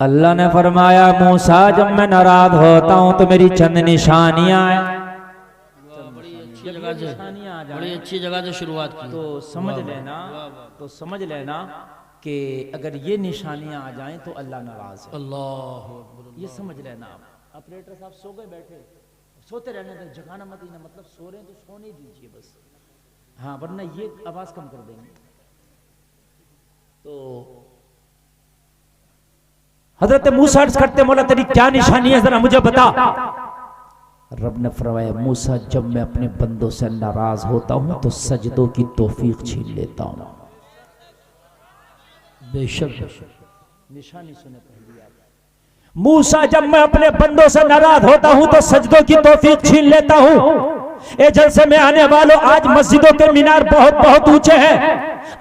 اللہ نے فرمایا موسیٰ جب میں ناراض ہوتا ہوں تو میری چند نشانیاں ہیں، بڑی اچھی جگہ سے شروعات کی تو سمجھ لینا کہ اگر یہ نشانیاں آ جائیں تو اللہ ناراض ہے۔ اللہ اکبر، یہ سمجھ لینا۔ آپریٹر صاحب سو گئے، بیٹھے سوتے رہنے دیں، جگانا مت، ہی مطلب سو رہے ہیں تو سونے دیجئے بس، ہاں ورنہ یہ آواز کم کر دیں گے۔ تو حضرت موسیٰ عرض کرتے مولا تیری کیا نشانی ہے ذرا مجھے بتا۔ رب نے فرمایا موسیٰ جب میں اپنے بندوں سے ناراض ہوتا ہوں تو سجدوں کی توفیق چھین لیتا ہوں۔ بے شک نشانی سنے پہلی آیت۔ موسیٰ جب میں اپنے بندوں سے ناراض ہوتا ہوں تو سجدوں کی توفیق چھین لیتا ہوں۔ اے جلسے میں آنے والوں، آج مسجدوں کے مینار بہت بہت اونچے ہیں،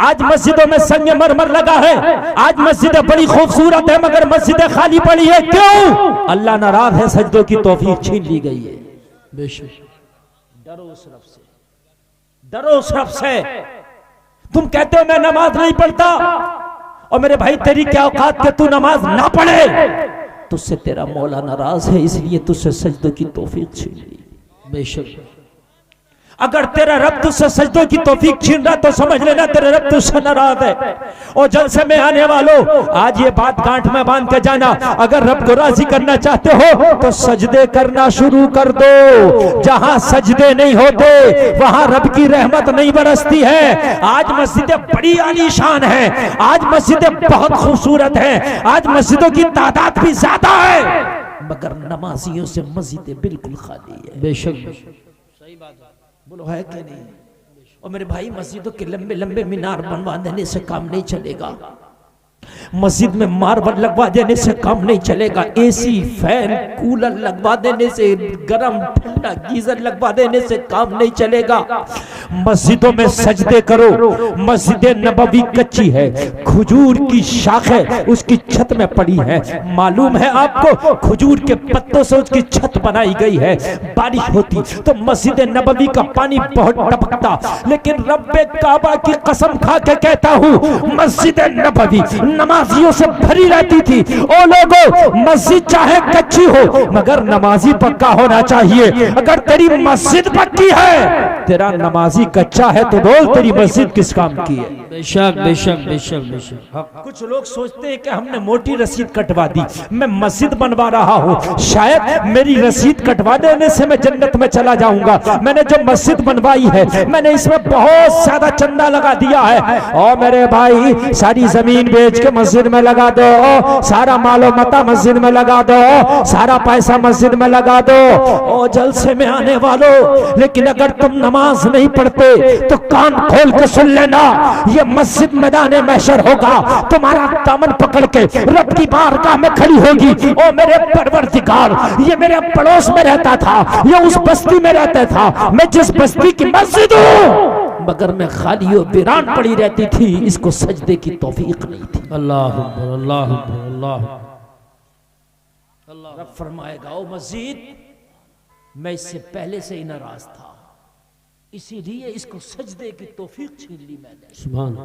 آج مسجدوں میں سنگ مرمر لگا ہے، آج مسجدیں بڑی خوبصورت ہے مگر مسجدیں خالی پڑی ہے، کیوں؟ اللہ ناراض ہے، سجدوں کی توفیق چھین لی گئی ہے۔ بے شک ڈرو اس رب سے، ڈرو اس رب سے۔ تم کہتے ہو میں نماز نہیں پڑھتا، اور میرے بھائی تیری کیا اوقات کہ تو نماز نہ پڑھے، تجھ سے تیرا مولا ناراض ہے، اس لیے تجھ سے سجدوں کی توفیق چھین لی۔ بے شک اگر تیرا رب تجھ سے سجدوں کی توفیق چھین رہا تو سمجھ لینا تیرے رب تجھ سے ناراض ہے۔ اور جلسے میں آنے والوں، آج یہ بات گانٹھ میں باندھ کے جانا، اگر رب کو راضی کرنا چاہتے ہو تو سجدے کرنا شروع کر دو۔ جہاں سجدے نہیں ہوتے وہاں رب کی رحمت نہیں برستی ہے۔ آج مسجدیں بڑی عالی شان ہیں، آج مسجدیں بہت خوبصورت ہیں، آج مسجدوں کی تعداد بھی زیادہ ہے، مگر نمازیوں سے مسجدیں بالکل خالی ہے۔ بے شک صحیح بات ہے، بولو ہے کہ نہیں؟ اور میرے بھائی مسجدوں کے لمبے لمبے مینار بنوا دینے سے کام نہیں چلے گا، مسجد میں ماربل لگوا دینے سے کام نہیں چلے گا، اے سی فین کولر لگوا دینے سے، گرم ٹھنڈا گیزر لگوا دینے سے کام نہیں چلے گا۔ مسجدوں میں سجدے کرو۔ مسجد نبوی کچی ہے، کھجور کی شاخیں اس کی چھت میں پڑی ہے، معلوم ہے آپ کو کھجور کے پتوں سے اس کی چھت بنائی گئی ہے، بارش ہوتی تو مسجد نبوی کا پانی بہت ٹپکتا، لیکن رب کعبہ کی قسم کھا کے کہتا ہوں مسجد نبوی نمازیوں سے بھری رہتی تھی۔ او لوگو، مسجد چاہے کچی ہو مگر نمازی پکا ہونا چاہیے۔ اگر تیری مسجد پکی ہے، تیرا نمازی کچا ہے تو بول تیری مسجد کس کام کی ہے؟ بے شک بے شک بے شک بے شک۔ کچھ لوگ سوچتے ہیں کہ ہم نے موٹی رسید کٹوا دی، میں مسجد بنوا رہا ہوں، شاید میری رسید کٹوا دینے سے میں جنت میں چلا جاؤں گا، میں نے جو مسجد بنوائی ہے میں نے اس میں بہت زیادہ چندہ لگا دیا ہے۔ اور میرے بھائی ساری زمین بیچ کے مسجد میں لگا دو، سارا مال و متاع مسجد میں لگا دو، سارا پیسہ مسجد میں لگا دو، اور جلسے میں آنے والوں، لیکن اگر تم نماز نہیں پڑھتے تو کان کھول کے سن لینا، یہ مسجد میدان محشر ہوگا، تمہارا دامن پکڑ کے رب کی بارگاہ میں کھڑی ہوگی، او میرے پروردگار، یہ میرے پڑوس میں رہتا تھا، یہ اس بستی میں رہتا تھا، میں جس بستی کی مسجد ہوں مگر میں خالی و ویران پڑی رہتی تھی، اس کو سجدے کی توفیق نہیں تھی۔ اللہ اکبر اللہ اکبر اللہ اللہ۔ رب فرمائے گا او مسجد میں اس سے پہلے سے ہی ناراض تھا، اسی لیے اس کو سجدے کی توفیق چھین لی میں نے۔ سبحان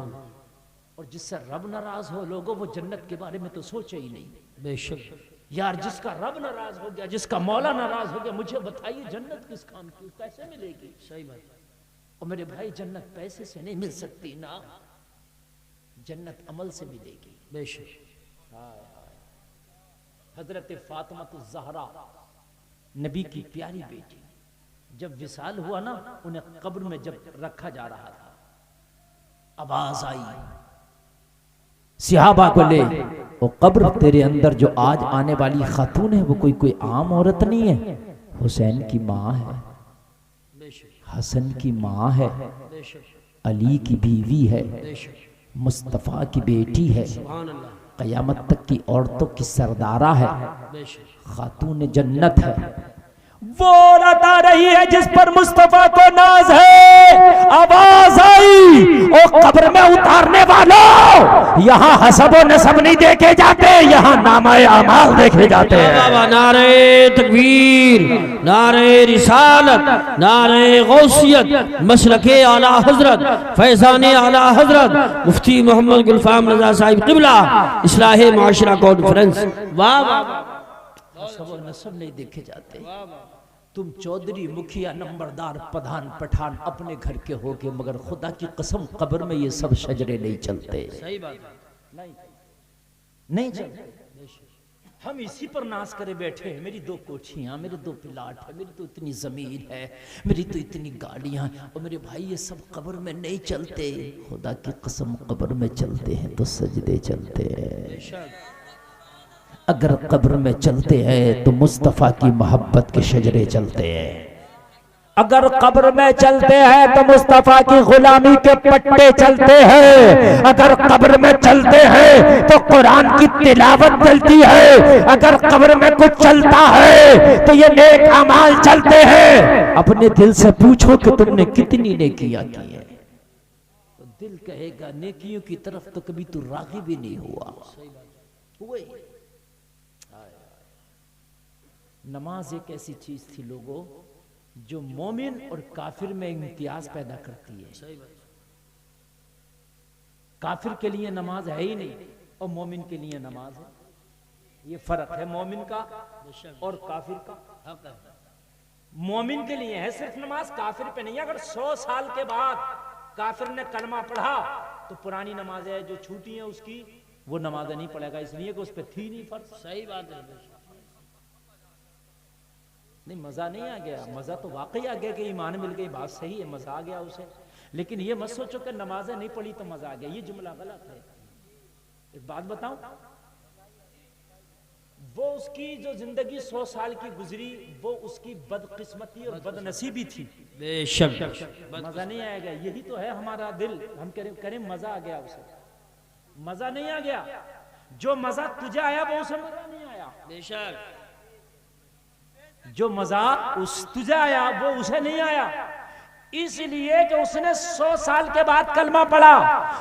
اور جس سے رب ناراض ہو لوگوں، وہ جنت کے بارے میں تو سوچے ہی نہیں۔ بے شک یار جس کا رب ناراض ہو گیا، جس کا مولا ناراض ہو گیا، مجھے بتائیے جنت کس کام کی، کیسے ملے گی؟ صحیح بات۔ اور میرے بھائی جنت پیسے سے نہیں مل سکتی نا، جنت عمل سے ملے گی۔ بے شک حضرت فاطمہ الزہرا نبی کی پیاری بیٹی، جب وصال ہوا نا، انہیں قبر میں جب رکھا جا رہا تھا، آواز آئی صحابہ کو لے، وہ قبر تیرے اندر جو آج آنے والی خاتون ہے وہ کوئی عام عورت نہیں ہے، حسین کی ماں ہے، حسن کی ماں ہے، علی کی بیوی ہے، مصطفیٰ کی بیٹی ہے، قیامت تک کی عورتوں کی سردارہ ہے، خاتون جنت ہے، وہ عورت آ رہی ہے جس پر مصطفیٰ کو ناز ہے، آواز آئی او قبر میں اتارنے والوں، یہاں حسب و نسب نہیں دیکھے جاتے، یہاں نامہ اعمال دیکھے جاتے ہیں۔ نعرہ تکبیر، نعرہ رسالت، نعرہ غوثیت، مسلک اعلی حضرت، فیضان اعلی حضرت مفتی محمد گلفام رضا صاحب قبلہ اصلاح معاشرہ کانفرنس۔ واہ واہ، حسب و نسب نہیں دیکھے جاتے۔ تم چودھری، مکھیا، نمبردار، پدھان، پٹھان اپنے گھر کے ہوگے، مگر خدا کی قسم قبر میں یہ سب شجرے نہیں چلتے، صحیح بات، نہیں چلتے۔ ہم اسی پر ناز کرے بیٹھے ہیں، میری 2 کوٹھیاں، میرے 2 پلاٹ ہے، میری تو اتنی زمین ہے، میری تو اتنی گاڑیاں، اور میرے بھائی یہ سب قبر میں نہیں چلتے۔ خدا کی قسم قبر میں چلتے ہیں تو سجدے چلتے ہیں۔ اگر قبر میں چلتے ہیں تو مصطفیٰ کی محبت کے شجرے چلتے ہیں، اگر قبر میں چلتے ہیں تو مصطفیٰ کی غلامی کے پٹے چلتے ہیں، اگر قبر میں چلتے ہیں تو قرآن کی تلاوت چلتی ہے، اگر قبر میں کچھ چلتا ہے تو یہ نیک اعمال چلتے ہیں۔ اپنے دل سے پوچھو کہ تم نے کتنی نیکیاں کی ہیں، تو دل کہے گا نیکیوں کی طرف تو کبھی تو راغب ہی نہیں ہوا۔ ہوئے نماز ایک ایسی چیز تھی لوگوں جو مومن اور کافر میں امتیاز پیدا کرتی ہے۔ کافر کے لیے نماز ہے ہی نہیں اور مومن کے لیے نماز ہے، یہ فرق ہے مومن کا اور کافر کا۔ مومن کے لیے ہے صرف نماز، کافر پہ نہیں۔ اگر 100 سال کے بعد کافر نے کلمہ پڑھا تو پرانی نمازیں جو چھوٹی ہیں اس کی وہ نمازیں نہیں پڑھے گا، اس لیے کہ اس پہ تھی نہیں فرض۔ صحیح بات ہے، نہیں مزہ نہیں آ گیا، مزہ تو واقعی آ گیا کہ ایمان مل گئی، بات صحیح ہے، مزہ آ گیا اسے، لیکن یہ مت سوچو کہ نمازیں نہیں پڑھی تو مزہ آ گیا، یہ جملہ غلط ہے۔ ایک بات بتاؤں، وہ اس کی جو زندگی 100 سال کی گزری وہ اس کی بدقسمتی اور بد نصیبی تھی، بے شک مزہ نہیں آئے گا۔ یہی تو ہے ہمارا دل، ہم کریں مزہ آ گیا اسے، مزہ نہیں آ گیا۔ جو مزہ تجھے آیا وہ اسے مزہ نہیں آیا، بے شک جو مزہ تجھے آیا وہ اسے نہیں آیا، اس لیے کہ اس نے 100 سال کے بعد کلمہ پڑھا۔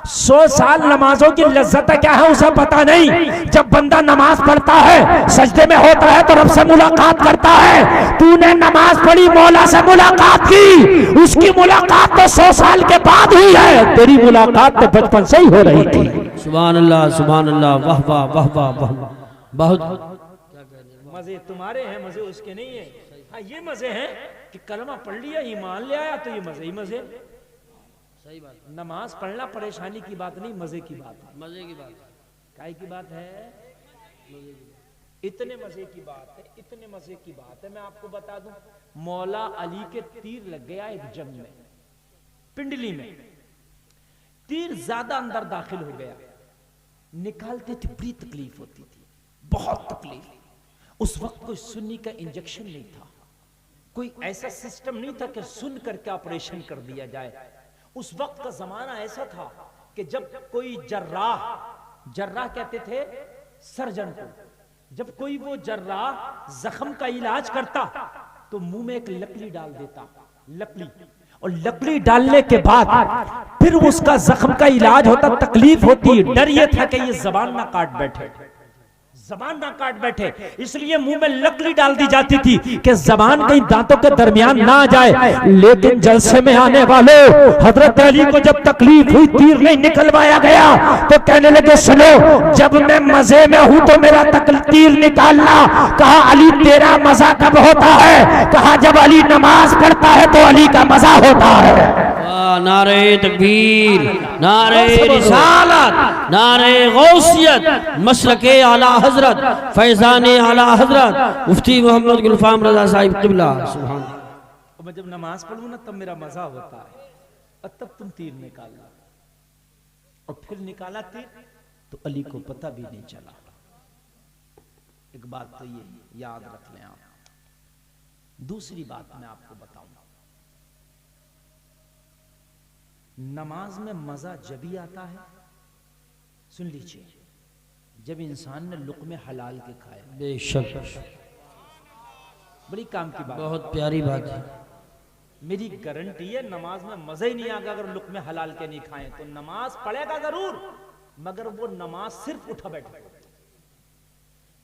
100 سال نمازوں کی لذت کیا ہے اسے پتا نہیں۔ جب بندہ نماز پڑھتا ہے سجدے میں ہوتا ہے تو رب سے ملاقات کرتا ہے، تو نے نماز پڑھی مولا سے ملاقات کی، اس کی ملاقات تو 100 سال کے بعد ہوئی ہے، تیری ملاقات تو بچپن سے ہی ہو رہی تھی۔ سبحان اللہ، سبحان اللہ، واہ واہ واہ واہ واہ، بہت مزے تمہارے ہیں، مزے اس کے نہیں ہیں۔ ہاں یہ مزے ہیں کہ کلمہ پڑھ لیا، ایمان لے آیا تو یہ مزے ہی مزے۔ صحیح بات، نماز پڑھنا پریشانی کی بات نہیں، مزے کی بات ہے۔ مزے کی بات، کائی کی بات ہے؟ اتنے مزے کی بات ہے، اتنے مزے کی بات ہے۔ میں آپ کو بتا دوں، مولا علی کے تیر لگ گیا ایک جنگ میں، پنڈلی میں، تیر زیادہ اندر داخل ہو گیا، نکالتے تھے بڑی تکلیف ہوتی تھی، بہت تکلیف۔ اس وقت کوئی سنی کا انجیکشن نہیں تھا، کوئی ایسا سسٹم نہیں تھا کہ سن کر کے آپریشن کر دیا جائے۔ اس وقت کا زمانہ ایسا تھا کہ جب کوئی جراح کہتے تھے سرجن کو، جب کوئی وہ جراح زخم کا علاج کرتا تو منہ میں ایک لکڑی ڈال دیتا، لکڑی، اور لکڑی ڈالنے کے بعد پھر اس کا زخم کا علاج ہوتا، تکلیف ہوتی، ڈر یہ تھا کہ یہ زبان نہ کاٹ بیٹھے، زبان نہ کاٹ بیٹھے، اس لیے منہ میں لکڑی ڈال دی جاتی تھی کہ زبان کہیں دانتوں کے درمیان نہ آ جائے۔ لیکن جلسے میں آنے والوں، حضرت علی کو جب تکلیف ہوئی، تیر نہیں نکلوایا گیا تو کہنے لگے سنو، جب میں مزے میں ہوں تو میرا تیر نکالنا۔ کہا علی تیرا مزہ کب ہوتا ہے؟ کہا جب علی نماز پڑھتا ہے تو علی کا مزہ ہوتا ہے۔ نعرہ تکبیر، نعرہ رسالت، نعرہ غوثیت، مسلک اعلی حضرت، فیضان اعلی حضرت مفتی محمد گلفام رضا صاحب قبلہ۔ سبحان اللہ، میں جب نماز پڑھوں نا تب میرا مزہ ہوتا ہے، اور تب تم تیر نکالنا، اور پھر نکالا تیر تو علی کو پتہ بھی نہیں چلا۔ ایک بات تو یہ یاد رکھ لیں آپ۔ دوسری بات میں آپ کو بتاؤں، نماز میں مزہ جبھی آتا ہے، سن لیجئے، جب انسان نے لقمے حلال کے کھائے۔ بے شک بڑی کام کی بات، بہت پیاری بات ہے. میری گارنٹی ہے نماز میں مزہ ہی نہیں آگا اگر لقمے حلال کے نہیں کھائیں. تو نماز پڑھے گا ضرور، مگر وہ نماز صرف اٹھا بیٹھا.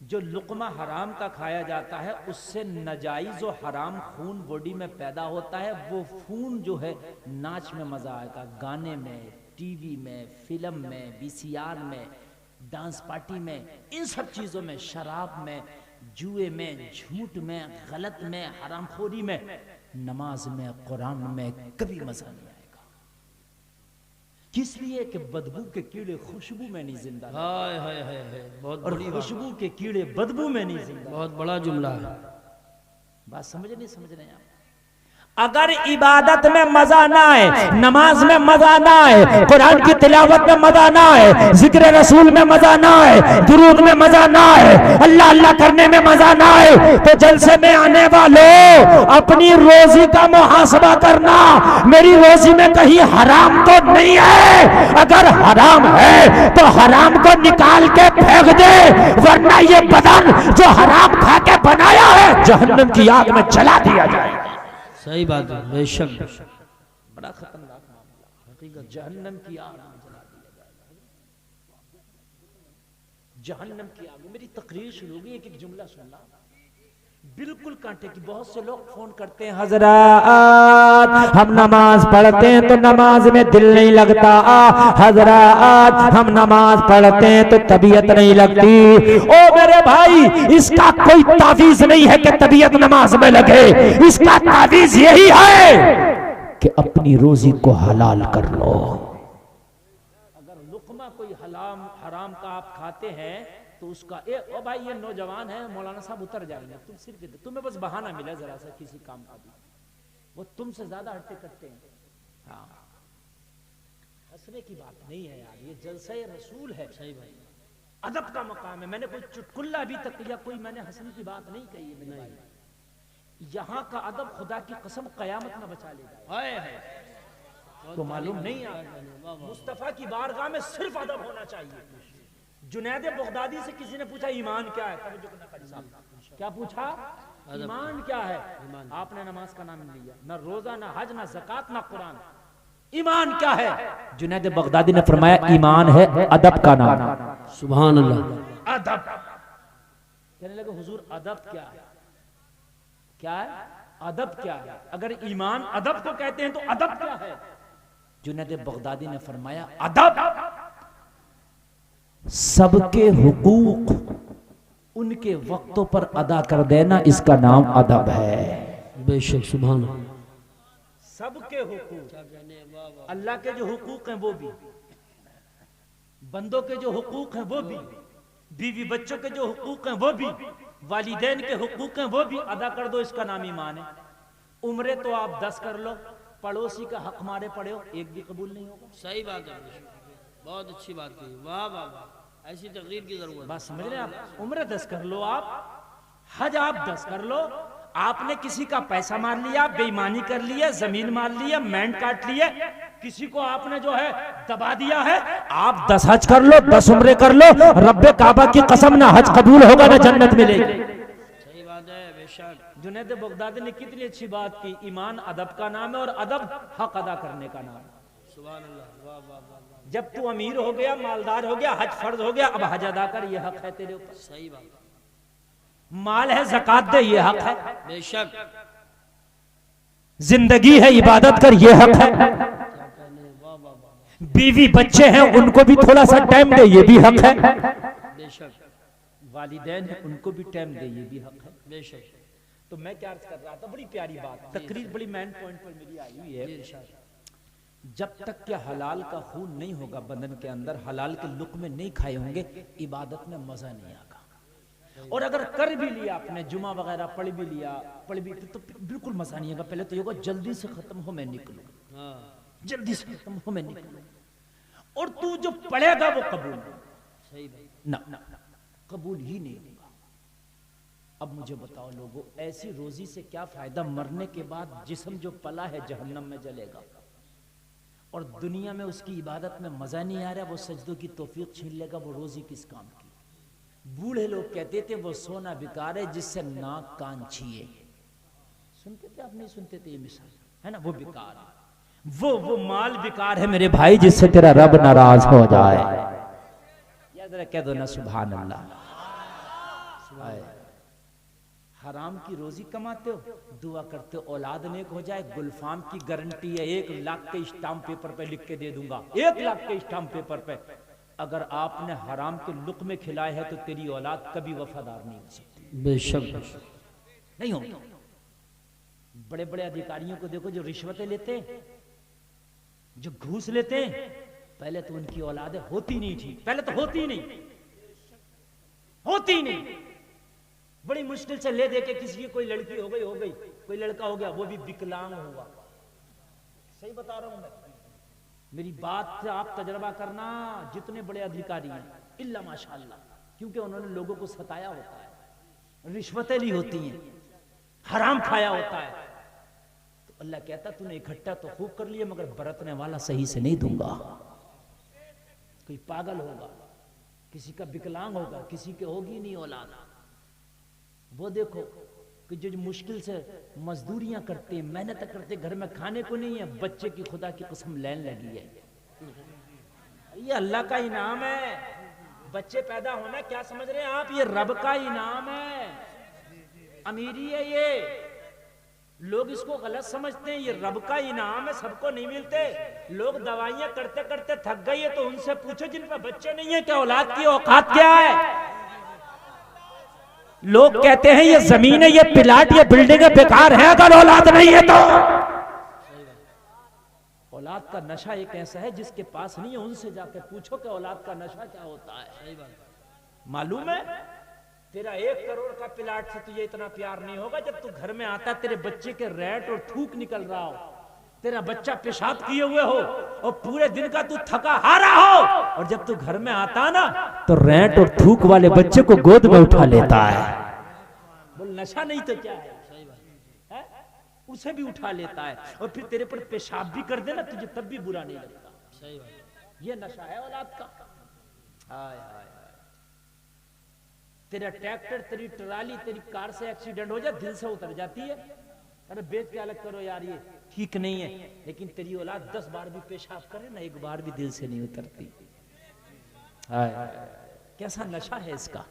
جو لقمہ حرام کا کھایا جاتا ہے اس سے ناجائز و حرام خون باڈی میں پیدا ہوتا ہے. وہ خون جو ہے ناچ میں مزہ آئے گا، گانے میں، ٹی وی میں، فلم میں، وی سی آر میں، ڈانس پارٹی میں، ان سب چیزوں میں، شراب میں، جوئے میں، جھوٹ میں، غلط میں، حرام خوری میں. نماز میں، قرآن میں کبھی مزہ نہیں آئے گا. کس لیے کہ بدبو کے کیڑے خوشبو میں نہیں زندہ رہتے، ہائے ہائے ہائے ہائے، بہت اور بڑی بات، خوشبو کے کیڑے بدبو میں نہیں زندہ. بہت بڑا جملہ ہے. بات سمجھ رہے ہیں آپ؟ اگر عبادت میں مزہ نہ آئے، نماز میں مزہ نہ آئے، قرآن کی تلاوت میں مزہ نہ آئے، ذکر رسول میں مزہ نہ آئے، درود میں مزہ نہ آئے، اللہ اللہ کرنے میں مزہ نہ آئے، تو جلسے میں آنے والوں اپنی روزی کا محاسبہ کرنا. میری روزی میں کہیں حرام تو نہیں ہے؟ اگر حرام ہے تو حرام کو نکال کے پھینک دے، ورنہ یہ بدن جو حرام کھا کے بنایا ہے جہنم کی آگ میں جلا دیا جائے. صحیح بات ہے، بے شک. بڑا خطرناک معاملہ، حقیقت جہنم کی آگ میں جلا دیا جائے گا. جہنم کی آگ. میری تقریر شروع ہوگی، ایک ایک جملہ سننا بالکل کانٹے کی. بہت سے لوگ فون کرتے ہیں، حضرات ہم نماز پڑھتے ہیں تو نماز میں دل نہیں لگتا، حضرات ہم نماز پڑھتے ہیں تو طبیعت نہیں لگتی. او میرے بھائی، اس کا کوئی تعویذ نہیں ہے کہ طبیعت نماز میں لگے. اس کا تعویذ یہی ہے کہ اپنی روزی کو حلال کر لو. اگر لقمہ کوئی حرام کا آپ کھاتے ہیں تو اس کا او بھائی یہ نوجوان ہے، مولانا صاحب اتر جائیں گے، تم صرف تمہیں بس بہانہ ملا ذرا سا کسی کام کا بھی، وہ تم سے زیادہ ہٹتے کرتے ہیں. ہاں، ہنسنے کی بات نہیں ہے یار، یہ جلسہ رسول ہے. صحیح بھائی، ادب کا مقام ہے. میں نے کوئی چٹکلا ابھی تک یا کوئی میں نے ہنسنے کی بات نہیں کہی ہے میرے بھائی. یہاں کا ادب خدا کی قسم قیامت نہ بچا لے گا. ہائے ہائے، تو معلوم نہیں ہے مصطفیٰ کی بارگاہ میں صرف ادب ہونا چاہیے. جنید بغدادی سے کسی نے پوچھا ایمان کیا ہے؟ کیا پوچھا؟ ایمان کیا ہے؟ آپ نے نماز کا نام لیا، نہ روزہ، نہ حج، نہ زکات، نہ قرآن. ایمان کیا ہے؟ جنید بغدادی نے فرمایا ایمان ہے ادب کا نام. سبحان اللہ. ادب. کہنے لگے حضور ادب کیا ہے؟ کیا ہے ادب؟ کیا ہے؟ اگر ایمان ادب کو کہتے ہیں تو ادب کیا ہے؟ جنید بغدادی نے فرمایا ادب سب کے حقوق ان کے وقتوں پر ادا کر دینا، اس کا نام ادب ہے. بے شک، سبحان اللہ. سب کے حقوق، اللہ کے جو حقوق ہیں وہ بھی، بندوں کے جو حقوق ہیں وہ بھی، بیوی بچوں کے جو حقوق ہیں وہ بھی، والدین کے حقوق ہیں وہ بھی ادا کر دو، اس کا نام ایمان ہے. عمرے تو آپ 10 کر لو، پڑوسی کا حق مارے پڑے ہو ایک بھی قبول نہیں ہوگا. صحیح بات ہے، بہت اچھی بات کی. واہ واہ واہ، ایسی تقریر کی ضرورت. بات سمجھ رہے ہیں آپ؟ عمرے 10 کر لو، آپ حج آپ 10 کر لو. آپ نے کسی کا پیسہ مار لیا، بے ایمانی کر لیا، زمین مار لیا، مینڈ کاٹ لیا، کسی کو آپ نے جو ہے دبا دیا ہے، آپ 10 حج کر لو، 10 عمرے کر لو، رب کعبہ کی قسم نہ حج قبول ہوگا نہ جنت ملے گی. صحیح بات ہے، بے شک. جنید بغدادی نے کتنی اچھی بات کی. ایمان ادب کا نام ہے اور ادب حق ادا کرنے کا نام ہے. سبحان اللہ. واہ واہ واہ. جب تو امیر ہو گیا، مالدار ہو گیا، حج فرض ہو گیا، اب حج ادا کر، یہ حق ہے تیرے اوپر. صحیح بات. مال ہے زکات دے، یہ حق ہے. بے شک. زندگی ہے عبادت کر، یہ حق ہے. بیوی بچے ہیں ان کو بھی تھوڑا سا ٹائم دے، یہ بھی حق ہے. بے شک. والدین ہیں ان کو بھی ٹائم دے، یہ بھی حق ہے. بے شک. تو میں کیا عرض کر رہا تھا، بڑی پیاری بات، تقریر بڑی مین پوائنٹ پر میری آئی ہوئی ہے. جب تک کہ حلال کا خون نہیں ہوگا بدن کے اندر، حلال کے لقمے نہیں کھائے ہوں گے، عبادت میں مزہ نہیں آگا. اور اگر کر بھی لیا آپ نے، جمعہ وغیرہ پڑھ بھی لیا، تو بالکل مزہ نہیں آگا. پہلے تو یہ ہوگا جلدی سے ختم ہو میں نکلوں، جلدی سے ختم ہو میں نکلوں. اور تو جو پڑھے گا وہ قبول نہ قبول ہی نہیں ہوگا. اب مجھے بتاؤ لوگوں، ایسی روزی سے کیا فائدہ؟ مرنے کے بعد جسم جو پلا ہے جہنم میں جلے گا، اور دنیا میں اس کی عبادت میں مزہ نہیں آ رہا، وہ سجدوں کی توفیق چھین لے گا، وہ روزی کس کام کی؟ بوڑھے لوگ کہتے تھے وہ سونا بیکار ہے جس سے ناک کان چھیے. سنتے تھے آپ نہیں سنتے تھے؟ یہ مثال ہے نا، وہ بیکار ہے، وہ مال بیکار ہے میرے بھائی جس سے تیرا رب ناراض ہو جائے. یا ذرا کہہ دو نا سبحان اللہ. حرام کی روزی کماتے ہو، دعا کرتے ہو اولاد نیک ہو جائے. گلفام کی گارنٹی ہے 1 لاکھ کے اسٹامپ پیپر پہ لکھ کے دے دوں گا، 1 لاکھ کے اسٹامپ پیپر پہ. اگر آپ نے حرام کے لقمے کھلائے ہیں تو تیری اولاد کبھی وفادار نہیں ہو سکتی. بے شک نہیں ہوگی. بڑے بڑے ادھیکاریوں کو دیکھو جو رشوتیں لیتے ہیں، جو گھوس لیتے ہیں، پہلے تو ان کی اولادیں ہوتی نہیں تھی، پہلے تو ہوتی نہیں. بڑی مشکل سے لے دے کے کسی کی کوئی لڑکی ہو گئی، کوئی لڑکا ہو گیا، وہ بھی وکلانگ ہوا. صحیح بتا رہا ہوں میں، میری بات سے آپ تجربہ کرنا. جتنے بڑے ادھیکاری ہیں الا ماشاءاللہ، کیونکہ انہوں نے لوگوں کو ستایا ہوتا ہے، رشوتیں لی ہوتی ہیں، حرام کھایا ہوتا ہے. تو اللہ کہتا تو نے اکٹھا تو خوب کر لیا، مگر برتنے والا صحیح سے نہیں دوں گا. کوئی پاگل ہوگا، کسی کا وکلانگ ہوگا، کسی کے ہوگی نہیں اولاد. وہ دیکھو کہ جو مشکل سے مزدوریاں کرتے ہیں، محنت کرتے، گھر میں کھانے کو نہیں ہے، بچے کی خدا کی قسم لین لگی ہے. یہ اللہ کا انعام ہے. بچے پیدا ہونا کیا سمجھ رہے ہیں آپ؟ یہ رب کا انعام ہے، امیری ہے. یہ لوگ اس کو غلط سمجھتے ہیں، یہ رب کا انعام ہے، سب کو نہیں ملتے. لوگ دوائیاں کرتے کرتے تھک گئی ہے تو ان سے پوچھو جن پہ بچے نہیں ہیں کہ اولاد کی اوقات کیا ہے. لوگ کہتے ہیں یہ زمین ہے، یہ پلاٹ، یہ بلڈنگ بیکار ہے اگر اولاد نہیں ہے تو. اولاد کا نشہ ایک ایسا ہے جس کے پاس نہیں ہے ان سے جا کے پوچھو کہ اولاد کا نشہ کیا ہوتا ہے. معلوم ہے تیرا 1 کروڑ کا پلاٹ سے تجھے اتنا پیار نہیں ہوگا جب تو گھر میں آتا تیرے بچے کے ریٹ اور تھوک نکل رہا ہو، تیرا بچہ پیشاب کیے ہوئے ہو اور پورے دن کا تو تھکا ہارا ہو، اور جب تو گھر میں آتا نا تو ریٹ اور تھوک والے بچے کو گود میں اٹھا لیتا ہے. بول نشہ نہیں تو کیا ہے؟ اسے بھی اٹھا لیتا ہے اور پھر تیرے پر پیشاب بھی کر دے نا تجھے تب بھی برا نہیں لگتا. یہ نشہ ہے اولاد کا. تیرا ٹریکٹر، تیری ٹرالی، تیری کار سے ایکسیڈنٹ ہو جائے دل سے اتر جاتی ہے، ارے بیچ کے الگ کرو یار یہ ٹھیک نہیں ہے. لیکن تیری اولاد 10 بار بھی پیشاب کرے نا 1 بار بھی دل سے نہیں اترتی. کیسا نشہ ہے اس کا.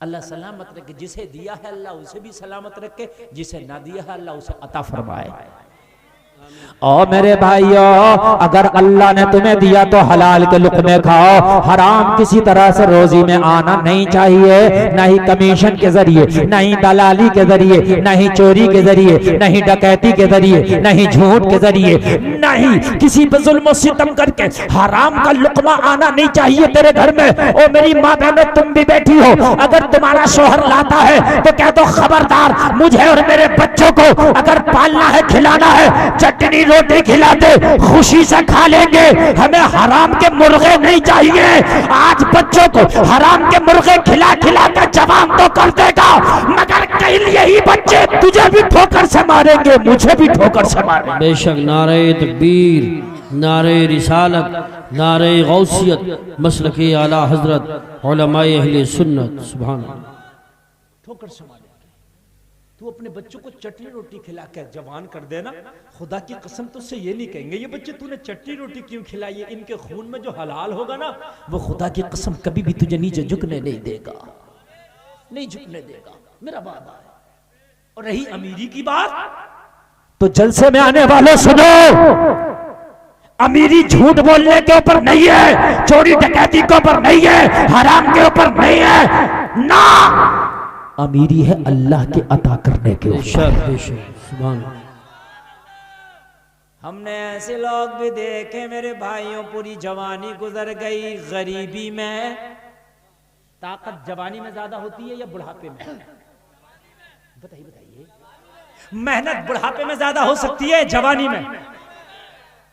اللہ سلامت رکھے. جسے دیا ہے اللہ اسے بھی سلامت رکھے، جسے نہ دیا ہے اللہ اسے عطا فرمائے. او میرے بھائیو، اگر اللہ نے تمہیں دیا تو حلال کے لقمے کھاؤ. حرام کسی طرح سے روزی میں آنا نہیں چاہیے، نہ ہی کمیشن کے ذریعے، نہ ہی دلالی کے ذریعے، نہ ہی چوری کے ذریعے، نہ ہی ڈکیتی کے ذریعے، نہ ہی جھوٹ کے ذریعے، نہ ہی کسی پہ ظلم و ستم کر کے حرام کا لقمہ آنا نہیں چاہیے تیرے گھر میں. او میری ماں بہنوں تم بھی بیٹھی ہو، اگر تمہارا شوہر لاتا ہے تو کہہ دو خبردار مجھے اور میرے بچوں کو اگر پالنا ہے کھلانا ہے چٹنی روٹی کھلاتے خوشی سے کھا لیں گے، ہمیں حرام کے مرغے نہیں چاہیے. آج بچوں کو حرام کے مرغے کھلا کھلا کے جوان تو کر دے گا، مگر کل یہی بچے تجھے بھی ٹھوکر سے ماریں گے، مجھے بھی ٹھوکر سے ماریں گے. بے شک نعرہ تکبیر، نعرہ رسالت، نعرہ غوثیت، مسلک اعلی حضرت علماء اہل سنت. سبحان اللہ. ٹھوکر سے ماریں گے. تو اپنے بچوں کو چٹنی روٹی کھلا کے جوان کر دینا، خدا کی قسم تو سے یہ نہیں کہیں گے یہ بچے تو نے چٹنی روٹی کیوں کھلائی ہے. ان کے خون میں جو حلال ہوگا نا وہ خدا کی قسم کبھی بھی تجھے نیچے جھکنے نہیں دے گا، نہیں جھکنے دے گا، میرا وعدہ ہے. اور رہی امیری کی بات تو جلسے میں آنے والے سنو، امیری جھوٹ بولنے کے اوپر نہیں ہے، چوری ڈکیتی کے اوپر نہیں ہے، حرام کے اوپر نہیں ہے، نہ امیری ہے اللہ کے عطا کرنے کے اوپر. سبحان اللہ. ہم نے ایسے لوگ بھی دیکھے میرے بھائیوں، پوری جوانی گزر گئی غریبی میں. طاقت جوانی میں زیادہ ہوتی ہے یا بڑھاپے میں؟ بتائیے. محنت بڑھاپے میں زیادہ ہو سکتی ہے جوانی میں؟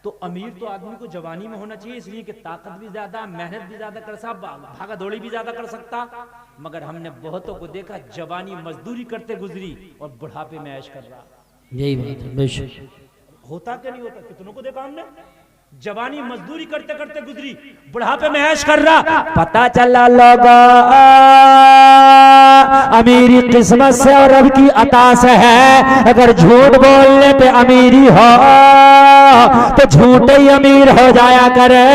تو امیر تو آدمی کو جوانی میں ہونا چاہیے، اس لیے کہ طاقت بھی زیادہ، محنت بھی زیادہ کر سکتا، بھاگا دوڑی بھی زیادہ کر سکتا. مگر ہم نے بہتوں کو دیکھا جوانی مزدوری کرتے گزری اور بڑھاپے میں عیش کر رہا. یہی بات ہے. بے شک ہوتا کہ نہیں ہوتا؟ کتنوں کو دیکھا ہم نے جوانی مزدوری کرتے کرتے گزری، بڑھاپے میں عیش کر رہا. پتہ چلا لوگا امیری قسمت سے اور رب کی عطا سے ہے. اگر جھوٹ بولنے پہ امیری ہو تو جھوٹے ہی امیر ہو جایا کرے,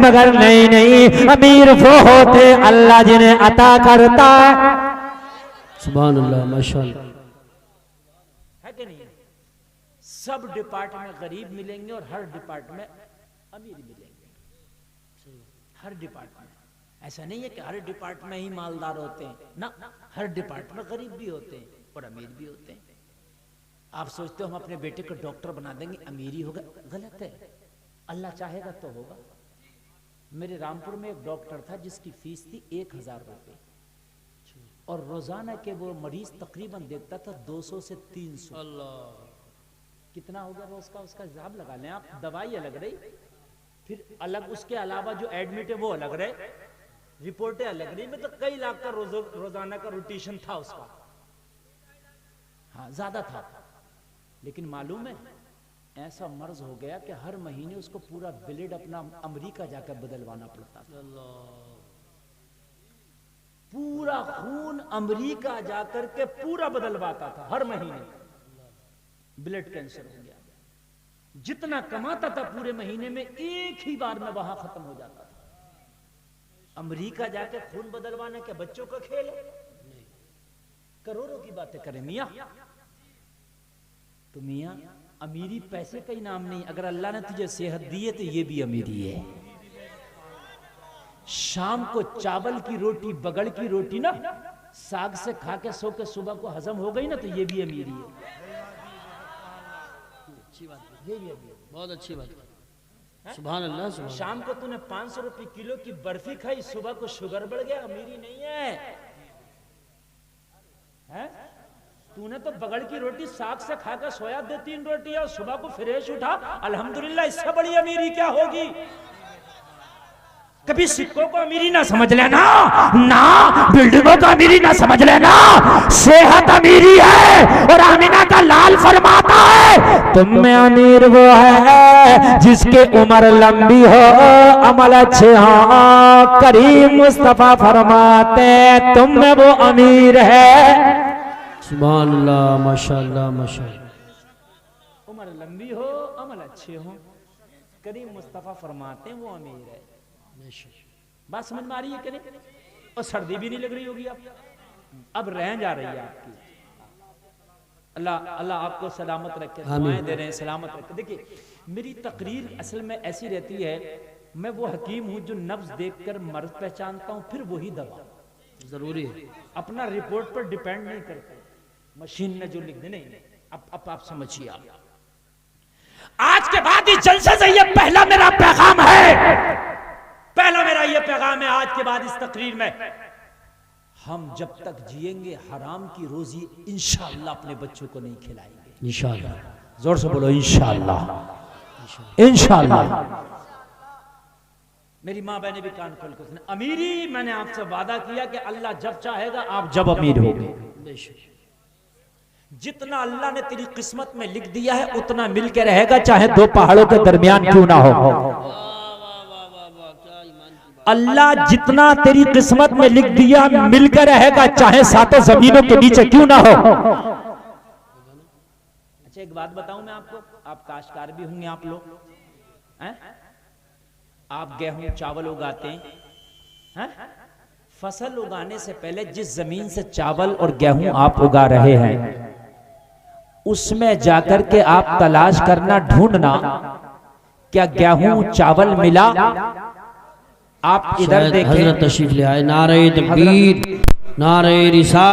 مگر نہیں, امیر وہ ہوتے اللہ جنہیں عطا کرتا ہے. سبحان اللہ, ماشاءاللہ. ہے کہ نہیں؟ سب ڈپارٹمنٹ میں غریب ملیں گے اور ہر ڈپارٹمنٹ میں امیر ملیں گے. ہر ڈپارٹمنٹ, ایسا نہیں ہے کہ ہر ڈپارٹمنٹ ہی مالدار ہوتے ہیں, نہ, ہر ڈپارٹمنٹ غریب بھی ہوتے ہیں اور امیر بھی ہوتے ہیں. آپ سوچتے ہو ہم اپنے بیٹے کو ڈاکٹر بنا دیں گے امیر ہی ہوگا, غلط ہے. اللہ چاہے گا تو ہوگا. میرے رامپور میں ایک ڈاکٹر تھا جس کی فیس تھی 1000 روپے, اور روزانہ کے وہ مریض تقریباً دیکھتا تھا 200 سے 300. کتنا ہوگا روز کا, اس کا حساب لگا لیں آپ. دوائی الگ رہی, پھر الگ اس کے علاوہ جو ایڈمٹ ہے وہ الگ رہے, رپورٹیں الگ رہی, مطلب کئی لاکھ کا روزانہ کا روٹیشن تھا اس کا. ہاں زیادہ تھا, لیکن معلوم ہے ایسا مرض ہو گیا کہ ہر مہینے اس کو پورا بلڈ اپنا امریکہ جا کر بدلوانا پڑتا تھا. پورا خون امریکہ جا کر کے پورا بدلواتا تھا ہر مہینے. بلڈ کینسر ہو گیا. جتنا کماتا تھا پورے مہینے میں ایک ہی بار میں وہاں ختم ہو جاتا تھا. امریکہ جا کے خون بدلوانے کے بچوں کا کھیل ہے, کروڑوں کی باتیں کریں میاں. تو میاں امیری پیسے کا ہی نام نہیں. اگر اللہ نے تجھے صحت دی ہے تو یہ بھی امیری ہے. شام کو چاول کی روٹی, بگڑ کی روٹی نا, ساگ سے کھا کے سو کے صبح کو ہضم ہو گئی نا, تو یہ بھی امیری ہے. بہت اچھی بات. سبحان اللہ, سبحان. شام کو تو نے 500 روپے کلو کی برفی کھائی, صبح کو شوگر بڑھ گیا, امیری نہیں ہے. تو نے تو بگڑ کی روٹی ساگ سے کھا کر سویا 2-3 روٹی اور صبح کو فریش اٹھا, الحمدللہ. اس سے بڑی امیری کیا ہوگی؟ کبھی سکوں کو امیری نہ سمجھ لینا, نہ بلڈنگوں کو امیری نہ سمجھ لینا. صحت امیری ہے. اور آمینہ کا لال فرماتا ہے تم میں امیر وہ ہے جس کے عمر لمبی ہو, عمل اچھے ہوں. کریم مصطفیٰ فرماتے تم میں وہ امیر ہے. سبحان اللہ, ماشاءاللہ, ماشاءاللہ. عمر لمبی ہو, عمل اچھے ہوں. کریم مصطفیٰ فرماتے ہیں وہ امیر ہے. بات سمجھ میں آ رہی ہے کہ نہیں؟ اور سردی بھی نہیں لگ رہی ہوگی اب رہ جا رہی ہے آپ کی. اللہ آپ کو سلامت رکھے, دعائیں دے رہے ہیں سلامت رکھے. دیکھیں میری تقریر اصل میں ایسی رہتی ہے, میں وہ حکیم ہوں جو نبض دیکھ کر مرض پہچانتا ہوں, پھر وہی دوا. ضروری ہے, اپنا رپورٹ پر ڈیپینڈ نہیں کرتے, مشین نے جو لکھ دے. نہیں, اب آپ سمجھیے. آج کے بعد اس جلسے سے یہ پہلا میرا پیغام ہے, آج کے بعد اس تقریر میں, ہم جب تک جئیں گے حرام کی روزی انشاءاللہ اپنے بچوں کو نہیں کھلائیں گے. انشاءاللہ. زور سے بولو انشاءاللہ, انشاءاللہ. میری ماں بہنیں بھی کان کھول کے سنیں. امیری میں نے آپ سے وعدہ کیا کہ اللہ جب چاہے گا آپ جب امیر ہوگے. جتنا اللہ نے تیری قسمت میں لکھ دیا ہے اتنا مل کے رہے گا, چاہے 2 پہاڑوں کے درمیان کیوں نہ ہو. اللہ جتنا تیری قسمت میں لکھ دیا مل کر رہے گا, چاہے 7 زمینوں کے نیچے کیوں نہ ہو. اچھا ایک بات بتاؤں میں آپ کو, آپ کاشتکار بھی ہوں گے آپ لوگ, آپ گیہوں چاول اگاتے ہیں. فصل اگانے سے پہلے جس زمین سے چاول اور گیہوں آپ اگا رہے ہیں اس میں جا کر کے آپ تلاش کرنا, ڈھونڈنا کیا گیہوں چاول ملا. آپ ادھر دیکھیں, حضرت تشریف لے آئے. نعرہ تکبیر, نعرہ رسالت.